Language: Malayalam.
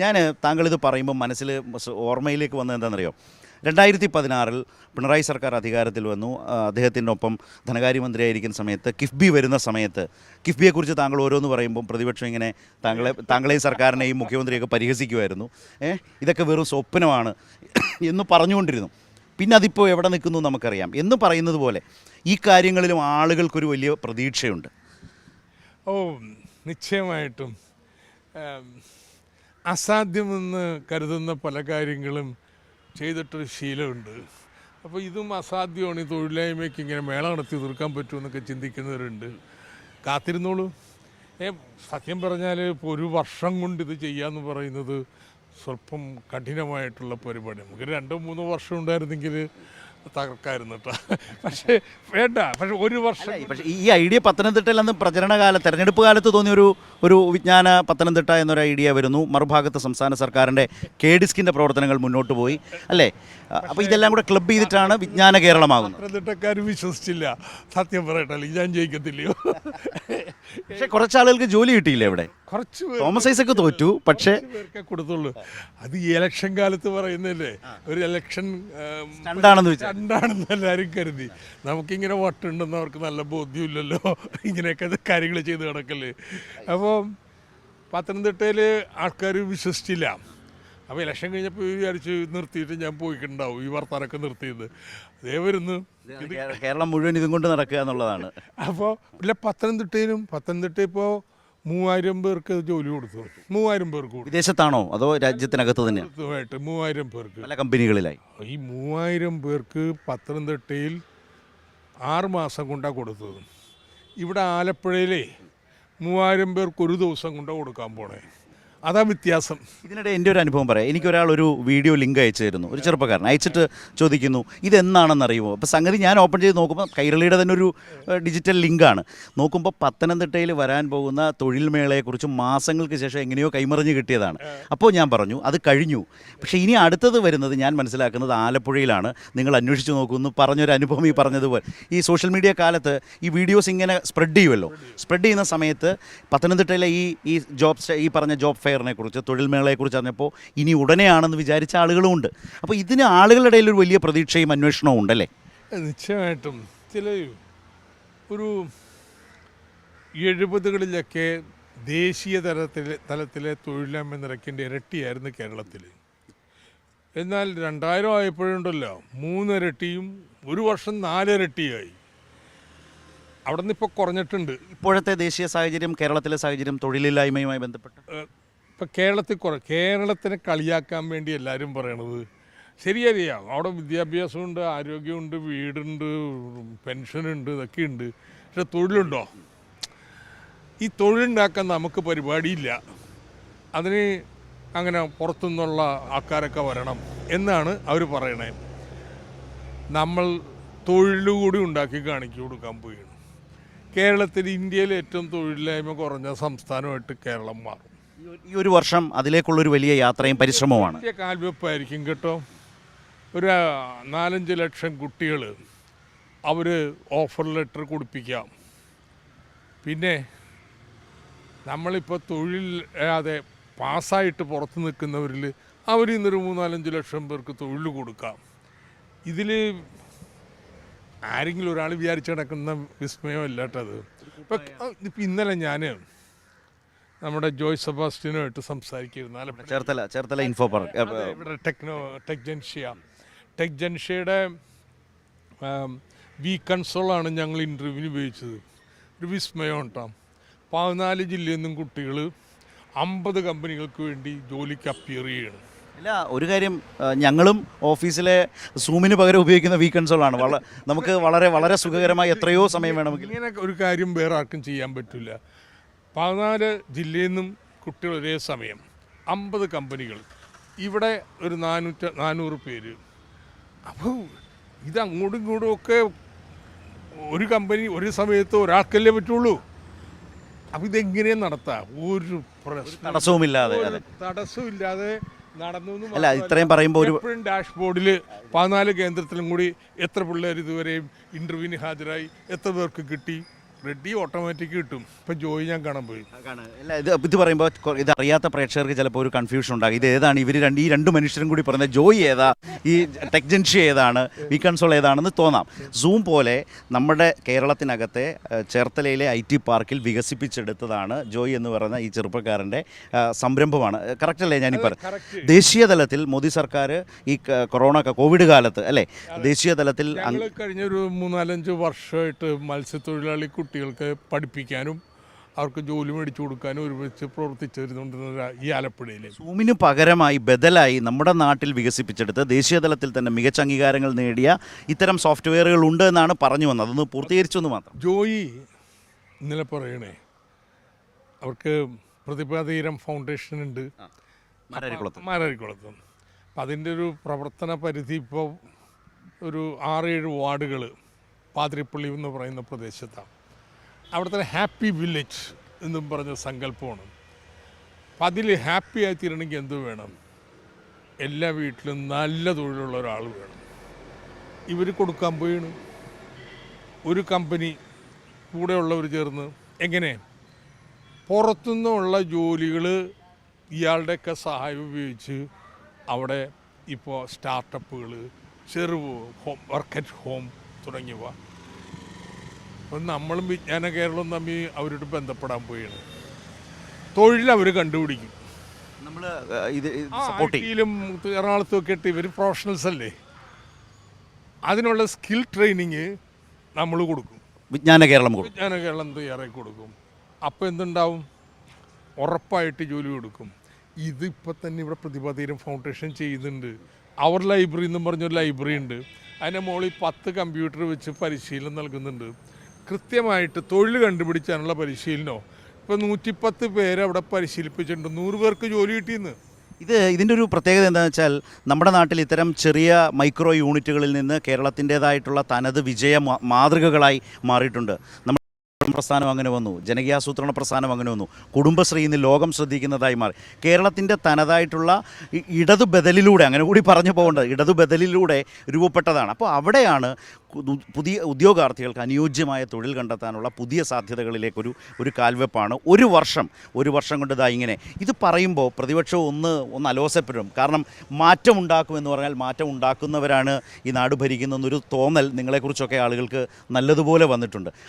ഞാൻ താങ്കളിത് പറയുമ്പോൾ മനസ്സിൽ ഓർമ്മയിലേക്ക് വന്നത് എന്താണെന്നറിയോ? 2016 പിണറായി സർക്കാർ അധികാരത്തിൽ വന്നു. അദ്ദേഹത്തിനൊപ്പം ധനകാര്യമന്ത്രിയായിരിക്കുന്ന സമയത്ത് കിഫ്ബി വരുന്ന സമയത്ത് കിഫ്ബിയെക്കുറിച്ച് താങ്കൾ ഓരോന്ന് പറയുമ്പം പ്രതിപക്ഷം ഇങ്ങനെ താങ്കളെയും സർക്കാരിനെയും മുഖ്യമന്ത്രിയൊക്കെ പരിഹസിക്കുമായിരുന്നു. ഇതൊക്കെ വെറും സ്വപ്നമാണ് എന്ന് പറഞ്ഞുകൊണ്ടിരുന്നു. പിന്നെ അതിപ്പോൾ എവിടെ നിൽക്കുന്നു നമുക്കറിയാം. എന്ന് പറയുന്നത് പോലെ ഈ കാര്യങ്ങളിലും ആളുകൾക്കൊരു വലിയ പ്രതീക്ഷയുണ്ട്. നിശ്ചയമായിട്ടും അസാധ്യമെന്ന് കരുതുന്ന പല കാര്യങ്ങളും ചെയ്തിട്ടൊരു ശീലമുണ്ട്. അപ്പോൾ ഇതും അസാധ്യമാണ്, ഈ തൊഴിലില്ലായ്മയ്ക്ക് ഇങ്ങനെ മേള നടത്തി തീർക്കാൻ പറ്റുമെന്നൊക്കെ ചിന്തിക്കുന്നവരുണ്ട്. കാത്തിരുന്നോളൂ. സത്യം പറഞ്ഞാൽ ഇപ്പോൾ ഒരു വർഷം കൊണ്ട് ഇത് ചെയ്യാമെന്ന് പറയുന്നത് സ്വല്പം കഠിനമായിട്ടുള്ള പരിപാടി. നമുക്ക് 2-3 വർഷം ഉണ്ടായിരുന്നെങ്കിൽ തകർക്കായിരുന്നു കേട്ടോ. പക്ഷേ വേണ്ട, പക്ഷേ ഒരു വർഷം. പക്ഷേ ഈ ഐഡിയ പത്തനംതിട്ടയിൽ അന്ന് തെരഞ്ഞെടുപ്പ് കാലത്ത് തോന്നിയ ഒരു വിജ്ഞാന പത്തനംതിട്ട എന്നൊരു ഐഡിയ വരുന്നു. മറുഭാഗത്ത് സംസ്ഥാന സർക്കാരിൻ്റെ KDISCിൻ്റെ പ്രവർത്തനങ്ങൾ മുന്നോട്ട് പോയി അല്ലേ? അപ്പോൾ ഇതെല്ലാം കൂടെ ക്ലബ് ചെയ്തിട്ടാണ് വിജ്ഞാന കേരളമാകുന്നത്. പത്തനംതിട്ടക്കാർ വിശ്വസിച്ചില്ല, സത്യം പറയട്ടല്ലേ, ഞാൻ ജയിക്കത്തില്ലയോ. പക്ഷേ കുറച്ചാളുകൾക്ക് ജോലി കിട്ടിയില്ല. ഇവിടെ കുറച്ച് തോമസ് ഐസക്ക് തോറ്റു, പക്ഷേ പേർക്കെ കൊടുത്തുള്ളൂ. അത് ഈ ഇലക്ഷൻ കാലത്ത് പറയുന്നല്ലേ, ഒരു ഇലക്ഷൻ രണ്ടാണെന്ന് എല്ലാവരും കരുതി. നമുക്കിങ്ങനെ വട്ടുണ്ടെന്ന് അവർക്ക് നല്ല ബോധ്യമില്ലല്ലോ, ഇങ്ങനെയൊക്കെ കാര്യങ്ങൾ ചെയ്ത് കിടക്കല്ലേ. അപ്പോൾ പത്തനംതിട്ടയിൽ ആൾക്കാർ വിശ്വസിച്ചില്ല. അപ്പോൾ ഇലക്ഷൻ കഴിഞ്ഞപ്പോൾ വിചാരിച്ച് നിർത്തിയിട്ട് ഞാൻ പോയിട്ടുണ്ടാവും, ഈ വർത്താനൊക്കെ നിർത്തിയത്. അതേ വരുന്നു, കേരളം മുഴുവൻ ഇതും കൊണ്ട് നടക്കുക എന്നുള്ളതാണ്. അപ്പോൾ പിന്നെ പത്തനംതിട്ട ഇപ്പോൾ 3000 പേർക്ക് ജോലി കൊടുത്തു. 3000 പേർക്ക് വിദേശത്താണോ അതോ രാജ്യത്തിനകത്ത് തന്നെ? 3000 പേർക്ക് പല കമ്പനികളിലായി. ഈ 3000 പേർക്ക് പത്തനംതിട്ടയിൽ 6 മാസം കൊണ്ടാണ് കൊടുത്തത്. ഇവിടെ ആലപ്പുഴയിലെ 3000 പേർക്ക് ഒരു ദിവസം കൊണ്ടാണ് കൊടുക്കാൻ പോണേ. അതാ വ്യത്യാസം. ഇതിനിടെ എൻ്റെ ഒരു അനുഭവം പറയാം. എനിക്കൊരാൾ ഒരു വീഡിയോ ലിങ്ക് അയച്ചു തരുന്നു, ഒരു ചെറുപ്പക്കാരൻ അയച്ചിട്ട് ചോദിക്കുന്നു ഇതെന്നാണെന്ന് അറിയുമോ. അപ്പോൾ സംഗതി ഞാൻ ഓപ്പൺ ചെയ്ത് നോക്കുമ്പോൾ കൈരളിയുടെ തന്നെ ഒരു ഡിജിറ്റൽ ലിങ്കാണ്. നോക്കുമ്പോൾ പത്തനംതിട്ടയിൽ വരാൻ പോകുന്ന തൊഴിൽ മേളയെക്കുറിച്ച് മാസങ്ങൾക്ക് ശേഷം എങ്ങനെയോ കൈമറിഞ്ഞ് കിട്ടിയതാണ്. അപ്പോൾ ഞാൻ പറഞ്ഞു അത് കഴിഞ്ഞു, പക്ഷേ ഇനി അടുത്തത് വരുന്നത് ഞാൻ മനസ്സിലാക്കുന്നത് ആലപ്പുഴയിലാണ്, നിങ്ങൾ അന്വേഷിച്ച് നോക്കുമെന്ന് പറഞ്ഞൊരു അനുഭവം ഈ പറഞ്ഞതുപോലെ. ഈ സോഷ്യൽ മീഡിയ കാലത്ത് ഈ വീഡിയോസ് ഇങ്ങനെ സ്പ്രെഡ് ചെയ്യുമല്ലോ. സ്പ്രെഡ് ചെയ്യുന്ന സമയത്ത് പത്തനംതിട്ടയിലെ ഈ പറഞ്ഞ ജോബ് ഫെയറിനെ കുറിച്ച്, തൊഴിൽ മേളയെക്കുറിച്ച് അറിഞ്ഞപ്പോൾ ഇനി ഉടനെയാണെന്ന് വിചാരിച്ച ആളുകളുമുണ്ട്. അപ്പോൾ ഇതിന് ആളുകളുടെ ഇടയിൽ ഒരു വലിയ പ്രതീക്ഷയും അന്വേഷണവും ഉണ്ടല്ലേ? നിശ്ചയമായിട്ടും. ഒരു 70കളിലൊക്കെ ദേശീയ തലത്തിലെ തൊഴിലില്ലായ്മ നിരക്കിൻ്റെ ഇരട്ടിയായിരുന്നു കേരളത്തിൽ. എന്നാൽ 2000 ആയപ്പോഴുണ്ടല്ലോ 3 ഇരട്ടിയും, ഒരു വർഷം 4 ഇരട്ടിയായി. അവിടെ നിന്ന് ഇപ്പോൾ കുറഞ്ഞിട്ടുണ്ട്. ഇപ്പോഴത്തെ ദേശീയ സാഹചര്യം, കേരളത്തിലെ സാഹചര്യം തൊഴിലില്ലായ്മയുമായി ബന്ധപ്പെട്ട് ഇപ്പം കേരളത്തിനെ കളിയാക്കാൻ വേണ്ടി എല്ലാവരും പറയണത് ശരിയറിയാം. അവിടെ വിദ്യാഭ്യാസമുണ്ട്, ആരോഗ്യമുണ്ട്, വീടുണ്ട്, പെൻഷനുണ്ട്, ഇതൊക്കെ ഉണ്ട്. പക്ഷെ തൊഴിലുണ്ടോ? ഈ തൊഴിലുണ്ടാക്കാൻ നമുക്ക് പരിപാടിയില്ല. അതിന് അങ്ങനെ പുറത്തുനിന്നുള്ള ആൾക്കാരൊക്കെ വരണം എന്നാണ് അവർ പറയണേ. നമ്മൾ തൊഴിലുകൂടി ഉണ്ടാക്കി കാണിച്ചു കൊടുക്കാൻ പോവുകയാണ്. കേരളത്തിൽ ഇന്ത്യയിലെ ഏറ്റവും തൊഴിലില്ലായ്മ കുറഞ്ഞ സംസ്ഥാനമായിട്ട് കേരളം മാറും. ഈ ഒരു വർഷം അതിലേക്കുള്ളൊരു വലിയ യാത്രയും പരിശ്രമവുമാണ്. കാൽവെപ്പായിരിക്കും കേട്ടോ. ഒരു 4-5 ലക്ഷം കുട്ടികൾ അവർ ഓഫർ ലെറ്റർ കൊടുപ്പിക്കാം. പിന്നെ നമ്മളിപ്പോൾ തൊഴിലില്ലാതെ പാസ്സായിട്ട് പുറത്ത് നിൽക്കുന്നവരിൽ അവർ ഇന്നൊരു 3-4-5 ലക്ഷം പേർക്ക് തൊഴിൽ കൊടുക്കാം. ഇതിൽ ആരെങ്കിലും ഒരാൾ വിചാരിച്ച് കിടക്കുന്ന വിസ്മയമല്ല കേട്ടത്. ഇപ്പം ഇന്നലെ ഞാൻ നമ്മുടെ ജോയ് സെബാസ്റ്റ്യനുമായിട്ട് സംസാരിക്കുന്നു. ചേർത്തല ഇൻഫോ പാർക്ക്, ഇവിടെ ടെക് ജൻഷ്യയുടെ കൺസോളാണ് ഞങ്ങൾ ഇൻ്റർവ്യൂവിന് ഉപയോഗിച്ചത്. ഒരു വിസ്മയം ഉണ്ടാകും. 14 ജില്ലയിൽ നിന്നും കുട്ടികൾ 50 കമ്പനികൾക്ക് വേണ്ടി ജോലിക്ക് അപ്പിയർ ചെയ്യണം. ഇല്ല, ഒരു കാര്യം, ഞങ്ങളും ഓഫീസിലെ സൂമിന് പകരം ഉപയോഗിക്കുന്ന കൺസോളാണ്. നമുക്ക് വളരെ വളരെ സുഖകരമായി എത്രയോ സമയം വേണമെങ്കിൽ. ഇങ്ങനെ ഒരു കാര്യം വേറെ ആർക്കും ചെയ്യാൻ പറ്റില്ല. 14 ജില്ലയിൽ നിന്നും കുട്ടികൾ ഒരേ സമയം, 50 കമ്പനികൾ, ഇവിടെ ഒരു 400 പേര്. അപ്പോൾ ഇത് അങ്ങോട്ടും ഇങ്ങോട്ടും ഒക്കെ ഒരു കമ്പനി ഒരു സമയത്ത് ഒരാൾക്കല്ലേ പറ്റുള്ളൂ. അപ്പോൾ ഇതെങ്ങനെയാണ് നടത്താം? ഒരു തടസ്സവുമില്ലാതെ നടന്നു. അല്ല, ഇത്രയും പറയുമ്പോൾ എപ്പോഴും ഡാഷ്ബോർഡിൽ 14 കേന്ദ്രത്തിലും കൂടി എത്ര പിള്ളേർ ഇതുവരെയും ഇൻ്റർവ്യൂവിന് ഹാജരായി, എത്ര പേർക്ക് കിട്ടി, റെഡി ഓട്ടോമാറ്റിക് കിട്ടും. ഇപ്പം ജോയി ഞാൻ കാണാൻ പോയി. അല്ല ഇത് പറയുമ്പോൾ ഇത് അറിയാത്ത പ്രേക്ഷകർക്ക് ചിലപ്പോൾ ഒരു കൺഫ്യൂഷൻ ഉണ്ടാകും. ഇത് ഏതാണ് ഈ രണ്ട് മനുഷ്യരും കൂടി പറഞ്ഞ ജോയി ഏതാ, ഈ ടെക് ജൻഷി ഏതാണ്, വി കൺസോൾ ഏതാണെന്ന് തോന്നാം. സൂം പോലെ നമ്മുടെ കേരളത്തിനകത്തെ ചേർത്തലയിലെ IT പാർക്കിൽ വികസിപ്പിച്ചെടുത്തതാണ് ജോയി എന്ന് പറയുന്ന ഈ ചെറുപ്പക്കാരൻ്റെ സംരംഭമാണ്. കറക്റ്റ് അല്ലേ ഞാനീ പറഞ്ഞത്? ദേശീയ തലത്തിൽ മോദി സർക്കാർ ഈ കോവിഡ് കാലത്ത് അല്ലേ ദേശീയ തലത്തിൽ ഞങ്ങൾ കഴിഞ്ഞൊരു 3-4 വർഷമായിട്ട് മത്സ്യത്തൊഴിലാളി കുട്ടികൾക്ക് പഠിപ്പിക്കാനും അവർക്ക് ജോലി മേടിച്ചു കൊടുക്കാനും ഒരുമിച്ച് പ്രവർത്തിച്ചു വരുന്നുണ്ട് ഈ ആലപ്പുഴയിൽ. സൂമിന് പകരമായി ബദലായി നമ്മുടെ നാട്ടിൽ വികസിപ്പിച്ചെടുത്ത് ദേശീയ തലത്തിൽ തന്നെ മികച്ച അംഗീകാരങ്ങൾ നേടിയ ഇത്തരം സോഫ്റ്റ്വെയറുകൾ ഉണ്ട് എന്നാണ് പറഞ്ഞു വന്നത്. അതൊന്ന് പൂർത്തീകരിച്ചൊന്ന് മാത്രം. ജോയി ഇന്നലെ പറയണേ അവർക്ക് പ്രതിഭാതീരം ഫൗണ്ടേഷൻ ഉണ്ട് മാരാരിക്കുളത്ത്. അപ്പം അതിൻ്റെ ഒരു പ്രവർത്തന പരിധി ഇപ്പോൾ ഒരു 6-7 വാർഡുകൾ പാതിരിപ്പള്ളി എന്ന് പറയുന്ന പ്രദേശത്താണ്. അവിടുത്തെ ഹാപ്പി വില്ലേജ് എന്നും പറഞ്ഞ സങ്കല്പമാണ്. അപ്പം അതിൽ ഹാപ്പി ആയി തീരണമെങ്കിൽ എന്ത് വേണം? എല്ലാ വീട്ടിലും നല്ല തൊഴിലുള്ള ഒരാൾ വേണം. ഇവർ കൊടുക്കാൻ പോയാണ് ഒരു കമ്പനി കൂടെയുള്ളവർ ചേർന്ന് എങ്ങനെ പുറത്തുനിന്നുള്ള ജോലികൾ ഇയാളുടെയൊക്കെ സഹായം ഉപയോഗിച്ച് അവിടെ ഇപ്പോൾ സ്റ്റാർട്ടപ്പുകൾ, വർക്ക് അറ്റ് ഹോം തുടങ്ങിയവ. അപ്പം നമ്മളും വിജ്ഞാന കേരളവും തമ്മിൽ അവരോട് ബന്ധപ്പെടാൻ പോയാണ്. തൊഴിൽ അവർ കണ്ടുപിടിക്കും. നമ്മൾ ഇത് സപ്പോർട്ട് ഐടിയിലും എറണാകുളത്തും ഒക്കെ ഇട്ട് ഇവർ പ്രൊഫഷണൽസ് അല്ലേ, അതിനുള്ള സ്കിൽ ട്രെയിനിങ് നമ്മൾ കൊടുക്കും. വിജ്ഞാന കേരളം തയ്യാറാക്കി കൊടുക്കും. അപ്പോൾ എന്തുണ്ടാവും? ഉറപ്പായിട്ട് ജോലി കൊടുക്കും. ഇതിപ്പോൾ തന്നെ ഇവിടെ പ്രതിഭാതീരം ഫൗണ്ടേഷൻ ചെയ്യുന്നുണ്ട്. അവർ ലൈബ്രറി എന്നും പറഞ്ഞൊരു ലൈബ്രറി ഉണ്ട്. അതിൻ്റെ മുകളിൽ 10 കമ്പ്യൂട്ടർ വെച്ച് പരിശീലനം നൽകുന്നുണ്ട്. കൃത്യമായിട്ട് തൊഴിൽ കണ്ടുപിടിച്ചാനുള്ള പരിശീലനമോ. ഇപ്പോൾ 110 പേരെ അവിടെ പരിശീലിപ്പിച്ചിട്ടുണ്ട്. 100 പേർക്ക് ജോലി കിട്ടിയെന്ന്. ഇതിൻ്റെ ഒരു പ്രത്യേകത എന്താണെന്ന് വെച്ചാൽ നമ്മുടെ നാട്ടിൽ ഇത്തരം ചെറിയ മൈക്രോ യൂണിറ്റുകളിൽ നിന്ന് കേരളത്തിൻ്റേതായിട്ടുള്ള തനത് വിജയ മാതൃകകളായി മാറിയിട്ടുണ്ട്. പ്രസ്ഥാനം അങ്ങനെ വന്നു, ജനകീയാസൂത്രണ പ്രസ്ഥാനം അങ്ങനെ വന്നു, കുടുംബശ്രീ ഇന്ന് ലോകം ശ്രദ്ധിക്കുന്നതായി മാറി. കേരളത്തിൻ്റെ തനതായിട്ടുള്ള ഇടതു ബദലിലൂടെ, അങ്ങനെ കൂടി പറഞ്ഞു പോകേണ്ടത്, ഇടതു ബദലിലൂടെ രൂപപ്പെട്ടതാണ്. അപ്പോൾ അവിടെയാണ് പുതിയ ഉദ്യോഗാർത്ഥികൾക്ക് അനുയോജ്യമായ തൊഴിൽ കണ്ടെത്താനുള്ള പുതിയ സാധ്യതകളിലേക്കൊരു കാൽവെപ്പാണ്. ഒരു വർഷം കൊണ്ട് ഇതാ ഇങ്ങനെ. ഇത് പറയുമ്പോൾ പ്രതിപക്ഷം ഒന്ന് അലോസപ്പെടും. കാരണം മാറ്റം ഉണ്ടാക്കുമെന്ന് പറഞ്ഞാൽ മാറ്റം ഉണ്ടാക്കുന്നവരാണ് ഈ നാട് ഭരിക്കുന്നതെന്നൊരു തോന്നൽ നിങ്ങളെക്കുറിച്ചൊക്കെ ആളുകൾക്ക് നല്ലതുപോലെ വന്നിട്ടുണ്ട്.